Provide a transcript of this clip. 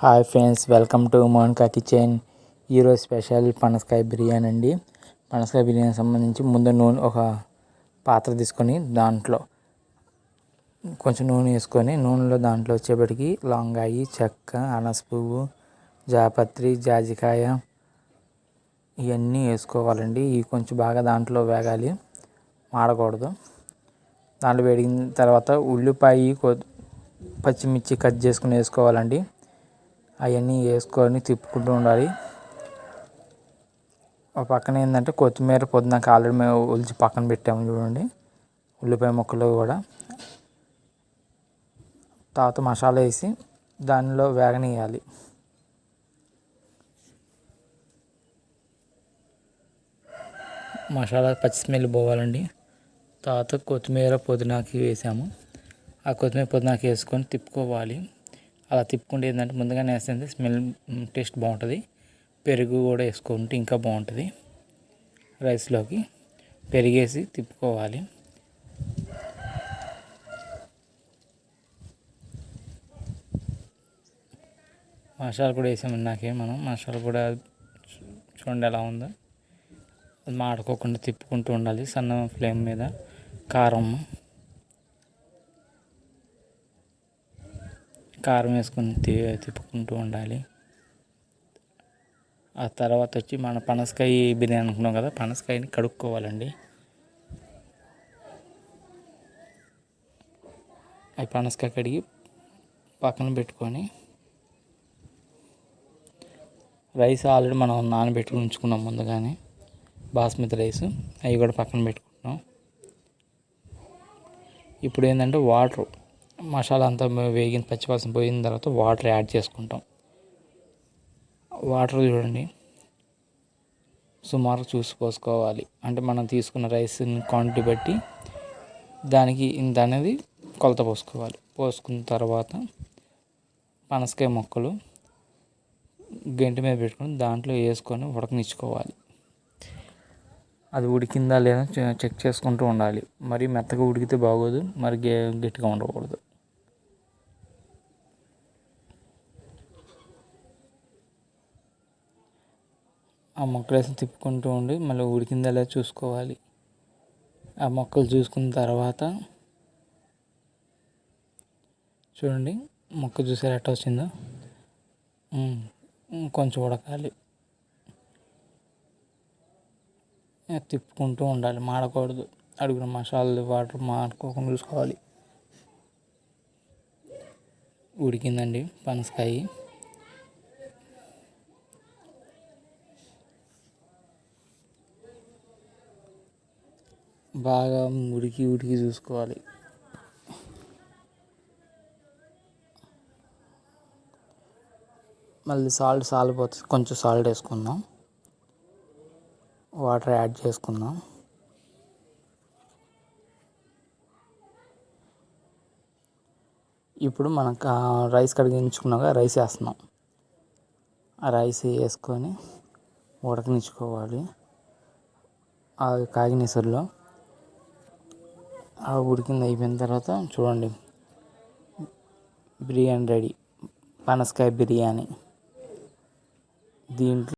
Hi friends, welcome to Monika kitchen. ఈరోజు special పనసకాయ బిర్యానీ అండి. పనసకాయ బిర్యానీ సంబంధించి ముందు నూనె ఒక పాత్ర తీసుకొని దాంట్లో కొంచెం నూనె వేసుకొని దాంట్లో వచ్చేప్పటికి లవంగాయి, చెక్క, అనాస పువ్వు, జాపత్రి, జాజికాయ ఇవన్నీ వేసుకోవాలండి. ఇవి కొంచెం బాగా దాంట్లో వేగాలి, మాడకూడదు. దాంట్లో వేడిన తర్వాత ఉల్లిపాయ, పచ్చిమిర్చి కట్ చేసుకుని వేసుకోవాలండి. అవన్నీ వేసుకొని తిప్పుకుంటూ ఉండాలి. ఒక పక్కన ఏంటంటే కొత్తిమీర పొద్దునకి ఆల్రెడీ మేము ఒలిచి పక్కన పెట్టాము చూడండి. ఉల్లిపాయ ముక్కలు కూడా తర్వాత మసాలా వేసి దానిలో వేగనీయాలి. మసాలా పచ్చి స్మెల్ పోవాలండి. తర్వాత కొత్తిమీర పుదీనాకి వేసాము. ఆ కొత్తిమీర పుదీనాకి వేసుకొని తిప్పుకోవాలి. అలా తిప్పుకుంటే ఏంటంటే ముందుగానే వేస్తే స్మెల్ టేస్ట్ బాగుంటుంది. పెరుగు కూడా వేసుకుంటే ఇంకా బాగుంటుంది. రైస్లోకి పెరిగేసి తిప్పుకోవాలి. మసాలా కూడా వేసాము మనం మసాలా కూడా చూడండి ఎలా ఉందో. అది మాడుకోకుండా తిప్పుకుంటూ ఉండాలి సన్న ఫ్లేమ్ మీద. కారం వేసుకొని తిప్పుకుంటూ ఉండాలి. ఆ తర్వాత వచ్చి మన పనసకాయ బిర్యానీ అనుకున్నాం కదా, పనసకాయని కడుక్కోవాలండి. అవి పనసకాయ కడిగి పక్కన పెట్టుకొని రైస్ ఆల్రెడీ మనం నానబెట్టుకుని ఉంచుకున్నాం ముందుగానే, బాస్మతి రైస్. అవి కూడా పక్కన పెట్టుకుంటున్నాం. ఇప్పుడు ఏంటంటే వాటర్, మసాలా అంతా వేగిన పచ్చివాసన పోయిన తర్వాత వాటర్ యాడ్ చేసుకుంటాం. వాటర్ చూడండి సుమారు చూసి పోసుకోవాలి. అంటే మనం తీసుకున్న రైస్ క్వాంటిటీ బట్టి దానికి ఇంత అనేది కొలత పోసుకోవాలి. పోసుకున్న తర్వాత పనసకాయ ముక్కలు గంటి మీద పెట్టుకొని దాంట్లో వేసుకొని ఉడకనిచ్చుకోవాలి. అది ఉడికిందా లేదా చెక్ చేసుకుంటూ ఉండాలి. మరి మెత్తగా ఉడికితే బాగోదు, మరి గట్టిగా ఉండకూడదు. ఆ ముక్కలు వేసి తిప్పుకుంటూ ఉండి మళ్ళీ ఉడికిందా లేదా చూసుకోవాలి. ఆ ముక్కలు చూసుకున్న తర్వాత చూడండి, ముక్క చూసారు ఎట్లా వచ్చిందో. కొంచెం ఉడకాలి, తిప్పుకుంటూ ఉండాలి, మాడకూడదు. అడుగున మసాలాలు వాటర్ మాడుకోకుండా చూసుకోవాలి. ఉడికిందండి పనసకాయ. బాగా ఉడికి చూసుకోవాలి. మళ్ళీ సాలిపోతే కొంచెం సాల్ట్ వేసుకుందాం. వాటర్ యాడ్ చేసుకుందాం. ఇప్పుడు మనం రైస్ కడిగించుకున్నాక రైస్ వేస్తున్నాం. ఆ రైస్ వేసుకొని ఉడకనిచ్చుకోవాలి. ఆ కాగిన ఎసరులో ఆ ఉడికింది అయిపోయిన తర్వాత చూడండి, బిర్యానీ రెడీ. పనసకాయ బిర్యానీ. దీంట్లో